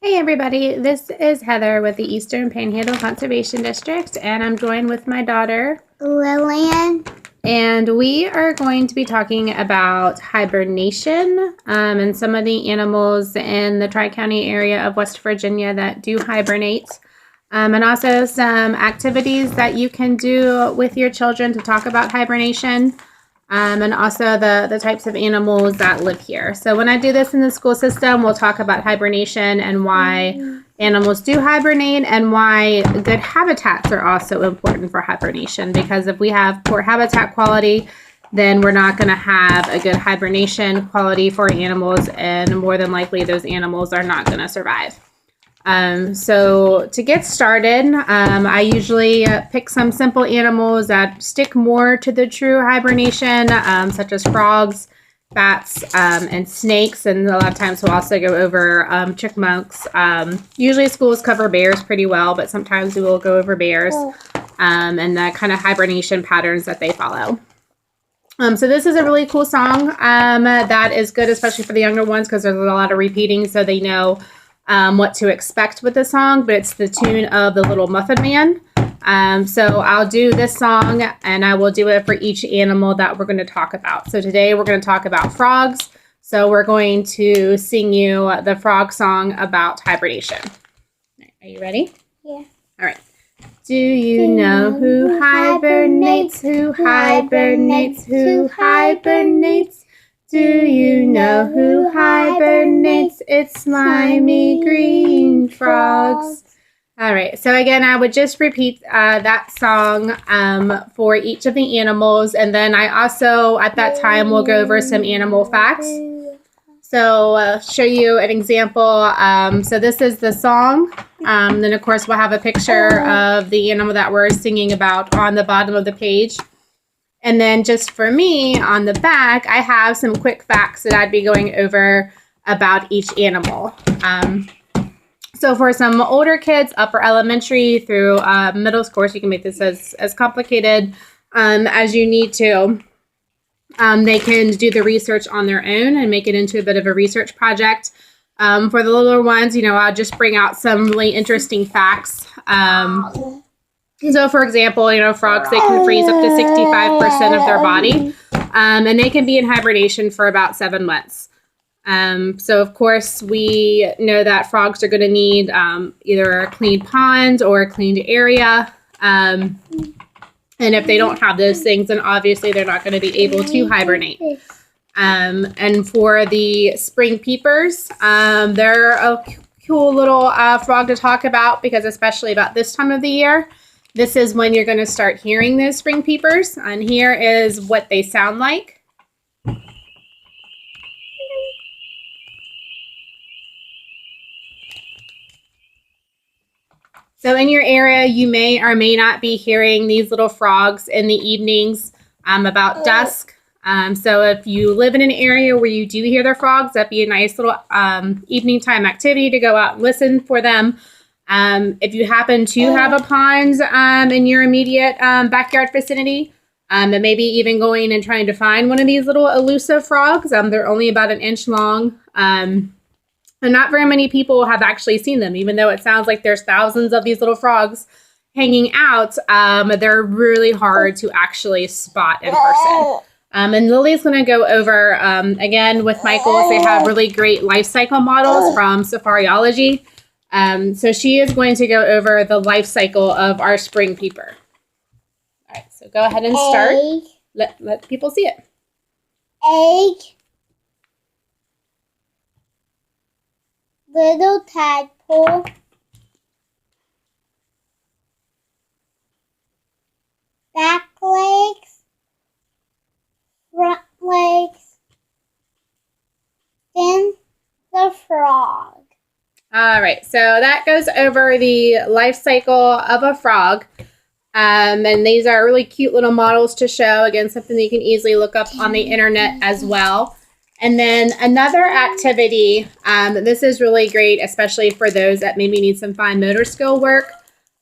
Hey everybody, this is Heather with the Eastern Panhandle Conservation District, and I'm joined with my daughter, Lillian. And we are going to be talking about hibernation and some of the animals in the Tri-County area of West Virginia that do hibernate, and also some activities that you can do with your children to talk about hibernation. And also the types of animals that live here. So when I do this in the school system, we'll talk about hibernation and why animals do hibernate and why good habitats are also important for hibernation. Because if we have poor habitat quality, then we're not going to have a good hibernation quality for animals, and more than likely those animals are not going to survive. So to get started, I usually pick some simple animals that stick more to the true hibernation, such as frogs, bats, and snakes. And a lot of times we'll also go over chipmunks. Usually schools cover bears pretty well, but sometimes we will go over bears and the kind of hibernation patterns that they follow. So this is a really cool song that is good, especially for the younger ones, because there's a lot of repeating, so they know what to expect with the song, but it's the tune of the Little Muffin Man. So I'll do this song and I will do it for each animal that we're going to talk about. So today we're going to talk about frogs. So we're going to sing you the frog song about hibernation. Are you ready? Yeah. All right. Do you know who hibernates? Who hibernates? Who hibernates? Do you know who hibernates? It's slimy green frogs. All right, so again, I would just repeat that song for each of the animals, and then I also, at that time, will go over some animal facts. So I'll show you an example. So this is the song. Then, of course, we'll have a picture of the animal that we're singing about on the bottom of the page. And then just for me, on the back, I have some quick facts that I'd be going over about each animal. So for some older kids, upper elementary through middle school, so you can make this as complicated as you need to. They can do the research on their own and make it into a bit of a research project. For the littler ones, I'll just bring out some really interesting facts. So, for example, frogs, they can freeze up to 65% of their body, and they can be in hibernation for about 7 months. So, of course, we know that frogs are going to need either a clean pond or a cleaned area. And if they don't have those things, then obviously they're not going to be able to hibernate. And for the spring peepers, they're a cool little frog to talk about, because especially about this time of the year, this is when you're going to start hearing those spring peepers. And here is what they sound like. So in your area, you may or may not be hearing these little frogs in the evenings about dusk. So if you live in an area where you do hear the frogs, that'd be a nice little evening time activity to go out and listen for them. If you happen to have a pond in your immediate backyard vicinity, and maybe even going and trying to find one of these little elusive frogs, they're only about 1 inch long, and not very many people have actually seen them, even though it sounds like there's thousands of these little frogs hanging out. They're really hard to actually spot in person. And Lily's going to go over, again, with Michael's, they have really great life cycle models from Safariology. So she is going to go over the life cycle of our spring peeper. All right, so go ahead and start. Let people see it. Egg. Little tadpole. Back legs. Front legs. Then the frog. All right, so that goes over the life cycle of a frog. And these are really cute little models to show. Again, something that you can easily look up on the internet as well. And then another activity, this is really great, especially for those that maybe need some fine motor skill work.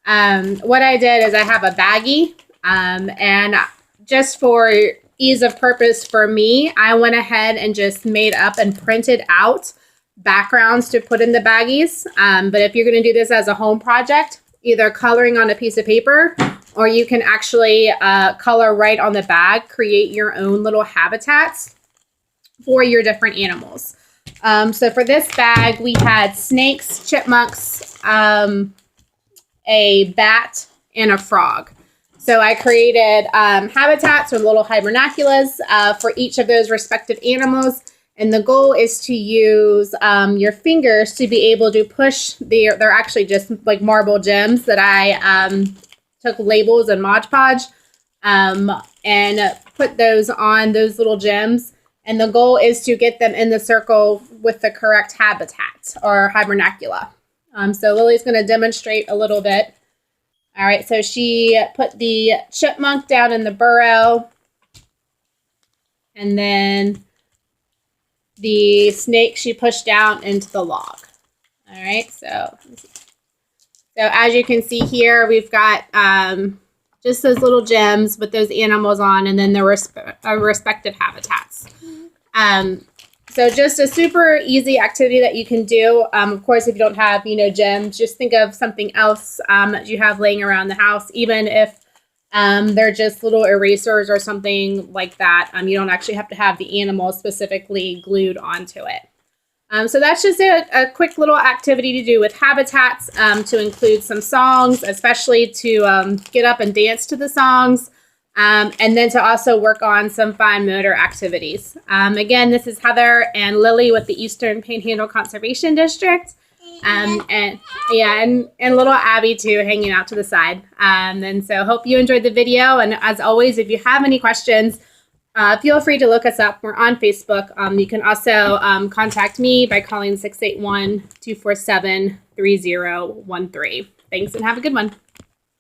What I did is I have a Baggie, and just for ease of purpose for me, I went ahead and just made up and printed out backgrounds to put in the baggies. But if you're going to do this as a home project, either coloring on a piece of paper, or you can actually color right on the bag, create your own little habitats for your different animals. So for this bag, we had snakes, chipmunks, a bat, and a frog. So I created habitats or little hibernaculas for each of those respective animals. And the goal is to use your fingers to be able to push they're actually just like marble gems that I took labels and Mod Podge and put those on those little gems. And the goal is to get them in the circle with the correct habitat or hibernacula. So Lily's going to demonstrate a little bit. All right, so she put the chipmunk down in the burrow. And then the snake she pushed down into the log. All right, so as you can see here, we've got just those little gems with those animals on, and then the respective habitats. So just a super easy activity that you can do. Of course, if you don't have, gems, just think of something else that you have laying around the house, even if they're just little erasers or something like that. You don't actually have to have the animal specifically glued onto it. So that's just a quick little activity to do with habitats, to include some songs, especially to get up and dance to the songs, and then to also work on some fine motor activities. Again, this is Heather and Lily with the Eastern Panhandle Conservation District. And little Abby too, hanging out to the side. And so hope you enjoyed the video. And as always, if you have any questions, feel free to look us up. We're on Facebook. You can also contact me by calling 681-247-3013. Thanks and have a good one.